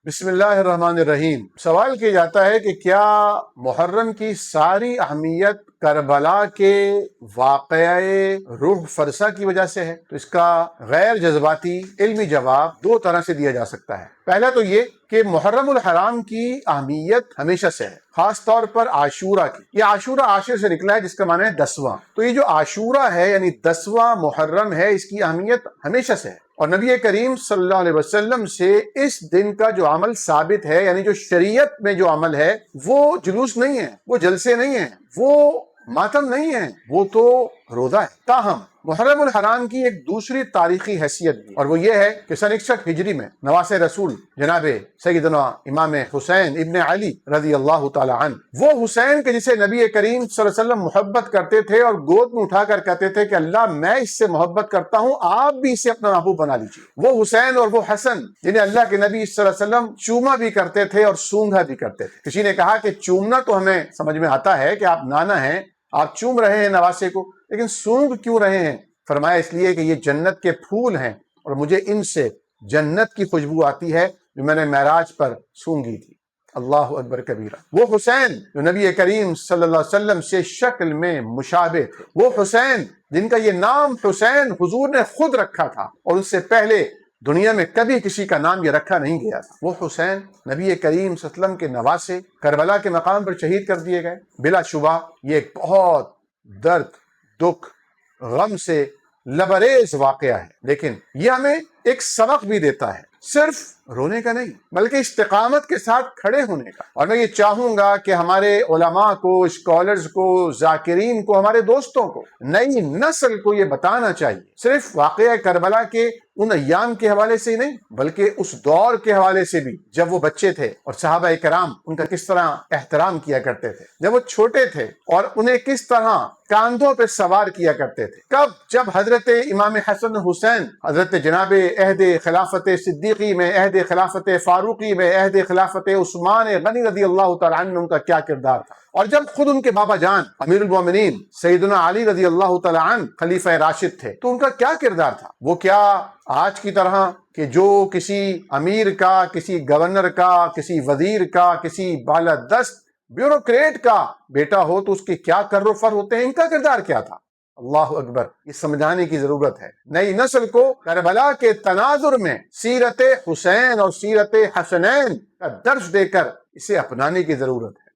بسم اللہ الرحمن الرحیم۔ سوال کیا جاتا ہے کہ کیا محرم کی ساری اہمیت کربلا کے واقعے روح فرسا کی وجہ سے ہے؟ تو اس کا غیر جذباتی علمی جواب دو طرح سے دیا جا سکتا ہے۔ پہلا تو یہ کہ محرم الحرام کی اہمیت ہمیشہ سے ہے، خاص طور پر عاشورہ کی۔ یہ عاشورہ عاشر سے نکلا ہے جس کا معنی ہے 10واں۔ تو یہ جو عاشورہ ہے یعنی 10واں محرم ہے، اس کی اہمیت ہمیشہ سے ہے، اور نبی کریم صلی اللہ علیہ وسلم سے اس دن کا جو عمل ثابت ہے، یعنی جو شریعت میں جو عمل ہے، وہ جلوس نہیں ہے، وہ جلسے نہیں ہیں، وہ ماتم نہیں ہے، وہ تو روزہ ہے۔ تاہم محرم الحرام کی ایک دوسری تاریخی حیثیت بھی، اور وہ یہ ہے کہ سن 61 ہجری میں نواسۂ رسول جناب سیدنا امام حسین ابن علی رضی اللہ تعالی عنہ، وہ حسین کے جسے نبی کریم صلی اللہ علیہ وسلم محبت کرتے تھے اور گود میں اٹھا کر کہتے تھے کہ اللہ میں اس سے محبت کرتا ہوں، آپ بھی اسے اپنا محبوب بنا لیجیے۔ وہ حسین اور وہ حسن جنہیں اللہ کے نبی صلی اللہ علیہ وسلم چوما بھی کرتے تھے اور سونگھا بھی کرتے تھے۔ کسی نے کہا کہ چومنا تو ہمیں سمجھ میں آتا ہے کہ آپ نانا ہیں، آپ چوم رہے ہیں نواسے کو، لیکن سونگ کیوں رہے ہیں؟ فرمایا اس لیے کہ یہ جنت کے پھول ہیں اور مجھے ان سے جنت کی خوشبو آتی ہے جو میں نے معراج پر سونگھی تھی۔ اللہ اکبر کبیرہ۔ وہ حسین جو نبی کریم صلی اللہ علیہ وسلم سے شکل میں مشابہ تھے، وہ حسین جن کا یہ نام حسین حضور نے خود رکھا تھا اور اس سے پہلے دنیا میں کبھی کسی کا نام یہ رکھا نہیں گیا تھا، وہ حسین نبی کریم صلی اللہ علیہ وسلم کے نواسے کربلا کے مقام پر شہید کر دیے گئے۔ بلا شبہ یہ ایک بہت درد، دکھ، غم سے لبریز واقعہ ہے، لیکن یہ ہمیں ایک سبق بھی دیتا ہے، صرف رونے کا نہیں بلکہ استقامت کے ساتھ کھڑے ہونے کا۔ اور میں یہ چاہوں گا کہ ہمارے علماء کو، اسکالرز کو، ذاکرین کو، ہمارے دوستوں کو، نئی نسل کو یہ بتانا چاہیے، صرف واقعہ کربلا کے ان ایام کے حوالے سے ہی نہیں بلکہ اس دور کے حوالے سے بھی، جب وہ بچے تھے اور صحابہ کرام ان کا کس طرح احترام کیا کرتے تھے، جب وہ چھوٹے تھے اور انہیں کس طرح کاندھوں پہ سوار کیا کرتے تھے، کب جب حضرت امام حسن حسین حضرت جناب عہد خلافت صدیقی میں، عہد خلافت فاروقی میں، عہد خلافت عثمان غنی رضی اللہ تعالیٰ عنہ ان کا کیا کردار تھا، اور جب خود ان کے بابا جان امیر المومنین سیدنا علی رضی اللہ تعالیٰ عنہ خلیفہ راشد تھے تو ان کا کیا کردار تھا۔ وہ کیا آج کی طرح کہ جو کسی امیر کا، کسی گورنر کا، کسی وزیر کا، کسی بالادست بیوروکریٹ کا بیٹا ہو تو اس کے کیا کر و فر ہوتے ہیں، ان کا کردار کیا تھا؟ اللہ اکبر۔ یہ سمجھانے کی ضرورت ہے، نئی نسل کو کربلا کے تناظر میں سیرت حسین اور سیرت حسنین کا درس دے کر اسے اپنانے کی ضرورت ہے۔